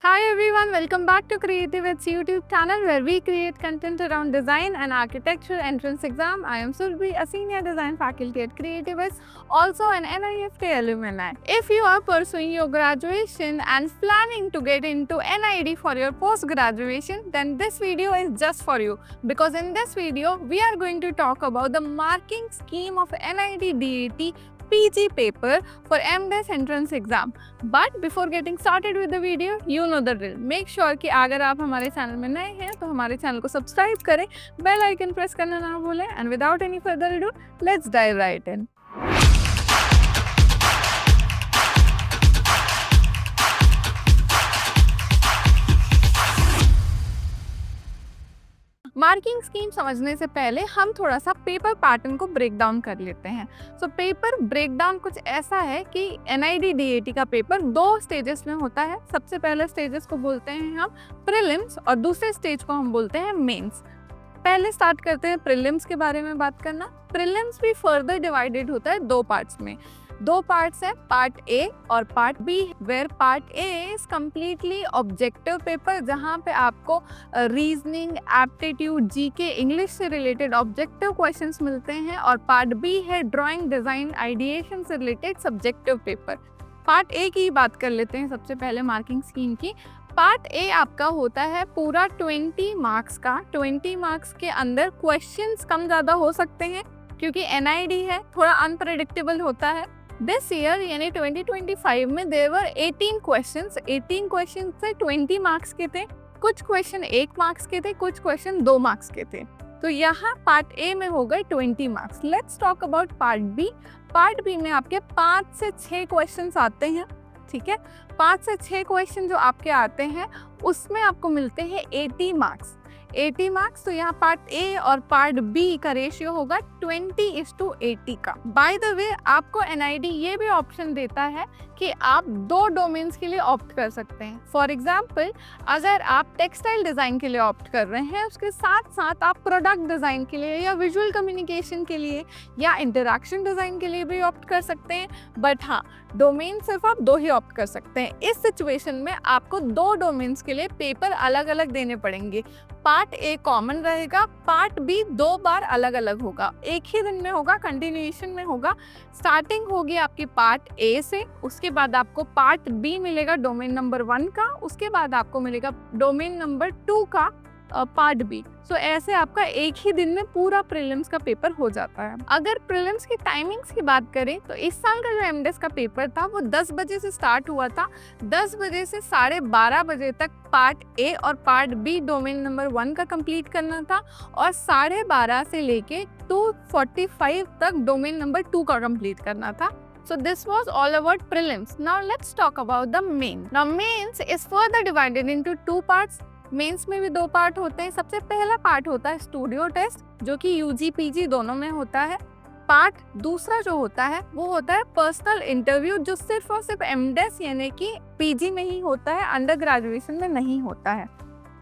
Hi everyone, welcome back to Creative It's YouTube channel where we create content around design and architecture entrance exam. I am Surbhi, a senior design faculty at Creative It's, also an NIFT alumni. If you are pursuing your graduation and planning to get into NID for your post-graduation, then this video is just for you. Because in this video, we are going to talk about the marking scheme of NID DAT PG paper for MDes entrance exam. But before getting started with the video, you know the drill. Make sure कि अगर आप हमारे channel में नए हैं तो हमारे channel को सब्सक्राइब करें, बेल आइकन प्रेस करना ना भूलें. And without any further ado, let's dive right in. Marking scheme समझने से पहले हम थोड़ा सा पेपर पैटर्न को ब्रेक डाउन कर लेते हैं. सो पेपर ब्रेक डाउन कुछ ऐसा है कि NID DAT का पेपर 2 स्टेजेस में होता है. सबसे पहले स्टेजेस को बोलते हैं हम प्रीलिम्स और दूसरे स्टेज को हम बोलते हैं मेंस. पहले स्टार्ट करते हैं प्रीलिम्स के बारे में बात करना. प्रीलिम्स भी फर्दर डिवाइडेड होता है 2 पार्ट्स में. 2 पार्ट्स है, पार्ट ए और part B. Where part A is completely objective paper जहाँ पे आपको रीजनिंग, एप्टीट्यूड, जीके, इंग्लिश से रिलेटेड ऑब्जेक्टिव क्वेश्चंस मिलते हैं. और पार्ट बी है ड्राइंग, डिजाइन, आइडिएशन से related subjective paper. Part A की बात कर लेते हैं सबसे पहले मार्किंग स्कीम की. पार्ट ए आपका होता है पूरा 20 मार्क्स का. 20 मार्क्स के अंदर क्वेश्चंस कम ज़्यादा हो सकते हैं क्योंकि NID है, थोड़ा अनप्रेडिक्टेबल होता है. दिस ईयर यानी 2025 में देयर वर 18 क्वेश्चंस. 18 क्वेश्चंस से 20 मार्क्स के थे. कुछ क्वेश्चन 1 मार्क्स के थे, कुछ क्वेश्चन 2 मार्क्स के थे. तो यहाँ पार्ट ए में हो गए 20 marks. Let's talk about part B. Part B में आपके 5 से 6 क्वेश्चंस आते हैं. ठीक है, 5 से 6 क्वेश्चन जो आपके आते हैं उसमें आपको मिलते हैं 80 मार्क्स. 80 मार्क्स. तो यहाँ पार्ट ए और पार्ट बी का रेशियो होगा 20:80 का. बाय द वे आपको NID ये भी ऑप्शन देता है कि आप 2 डोमेन्स के लिए ऑप्ट कर सकते हैं. फॉर एग्जाम्पल, अगर आप टेक्सटाइल डिज़ाइन के लिए ऑप्ट कर रहे हैं, उसके साथ साथ आप प्रोडक्ट डिज़ाइन के लिए या विजुअल कम्युनिकेशन के लिए या इंटरैक्शन डिज़ाइन के लिए भी ऑप्ट कर सकते हैं. बट हाँ, डोमेन सिर्फ आप 2 ही ऑप्ट कर सकते हैं. इस सिचुएशन में आपको 2 डोमेन्स के लिए पेपर अलग अलग देने पड़ेंगे. पार्ट ए कॉमन रहेगा, पार्ट बी 2 बार अलग अलग होगा. एक ही दिन में होगा, कंटिन्यूएशन में होगा. स्टार्टिंग होगी आपकी पार्ट ए से, उसके बाद आपको पार्ट बी मिलेगा डोमेन नंबर 1 का, उसके बाद आपको मिलेगा डोमेन नंबर 2 का पार्ट बी. सो ऐसे आपका एक ही दिन में पूरा प्रीलिम्स का पेपर हो जाता है. अगर प्रीलिम्स की टाइमिंग्स की बात करें तो इस साल का जो MDes का पेपर था वो 10 बजे से स्टार्ट हुआ था. 10 बजे से 12:30 बजे तक पार्ट ए और पार्ट बी डोमेन नंबर 1 का कंप्लीट करना था और 12:30 से लेके 2:45 तक डोमेन नंबर 2 का कंप्लीट करना था. So this was all about prelims. Now let's talk about the main. Now mains is further divided into 2 parts. Mains में भी 2 पार्ट होते हैं. सबसे पहला पार्ट होता है स्टूडियो टेस्ट जो कि UG PG दोनों में होता है. पार्ट दूसरा जो होता है वो होता है पर्सनल इंटरव्यू जो सिर्फ और सिर्फ MDes यानी कि PG में ही होता है, अंडर ग्रेजुएशन में नहीं होता है.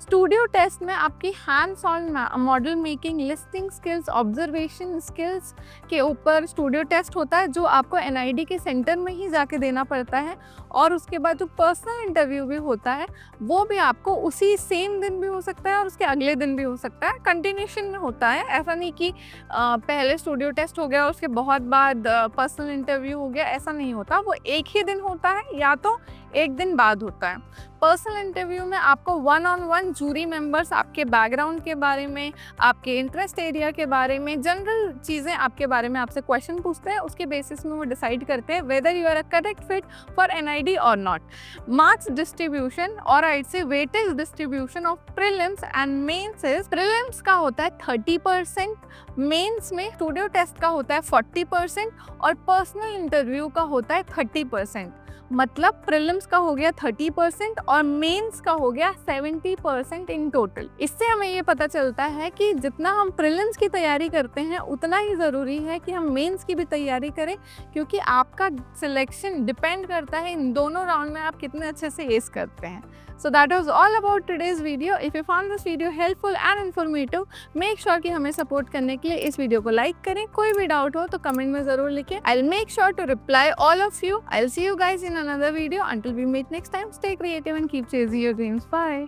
स्टूडियो टेस्ट में आपकी hands on model making, listing skills, observation skills के ऊपर स्टूडियो टेस्ट होता है जो आपको NID के सेंटर में ही जाके देना पड़ता है. और उसके बाद जो पर्सनल इंटरव्यू भी होता है वो भी आपको उसी सेम दिन भी हो सकता है और उसके अगले दिन भी हो सकता है. कंटिन्यूशन में होता है, ऐसा नहीं कि पहले स्टूडियो टेस्ट हो गया उसके बहुत बाद पर्सनल इंटरव्यू हो गया, ऐसा नहीं होता. वो एक ही दिन होता है या तो एक दिन बाद होता है. पर्सनल इंटरव्यू में आपको 1-on-1 जूरी मेंबर्स आपके बैकग्राउंड के बारे में, आपके इंटरेस्ट एरिया के बारे में, जनरल चीज़ें आपके बारे में आपसे क्वेश्चन पूछते हैं. उसके बेसिस में वो डिसाइड करते हैं whether you are a correct fit for NID और नॉट. मार्क्स डिस्ट्रीब्यूशन और आई से weightage distribution of prelims and mains is, prelims का होता है 30%, मेंस में स्टूडियो टेस्ट का होता है 40% और पर्सनल इंटरव्यू का होता है 30%. मतलब प्रीलिम्स का हो गया 30% और मेंस का हो गया 70% इन टोटल. इससे हमें ये पता चलता है कि जितना हम प्रीलिम्स की तैयारी करते हैं उतना ही ज़रूरी है कि हम मेंस की भी तैयारी करें क्योंकि आपका सिलेक्शन डिपेंड करता है इन दोनों राउंड में आप कितने अच्छे से एस करते हैं. So that was all about today's video. If you found this video helpful and informative, make sure कि हमें support करने के लिए इस वीडियो को like करें. कोई भी डाउट हो तो कमेंट में ज़रूर लिखें. I'll make sure to reply all of you. I'll see you guys in in another video. Until we meet next time, stay creative and keep chasing your dreams. Bye.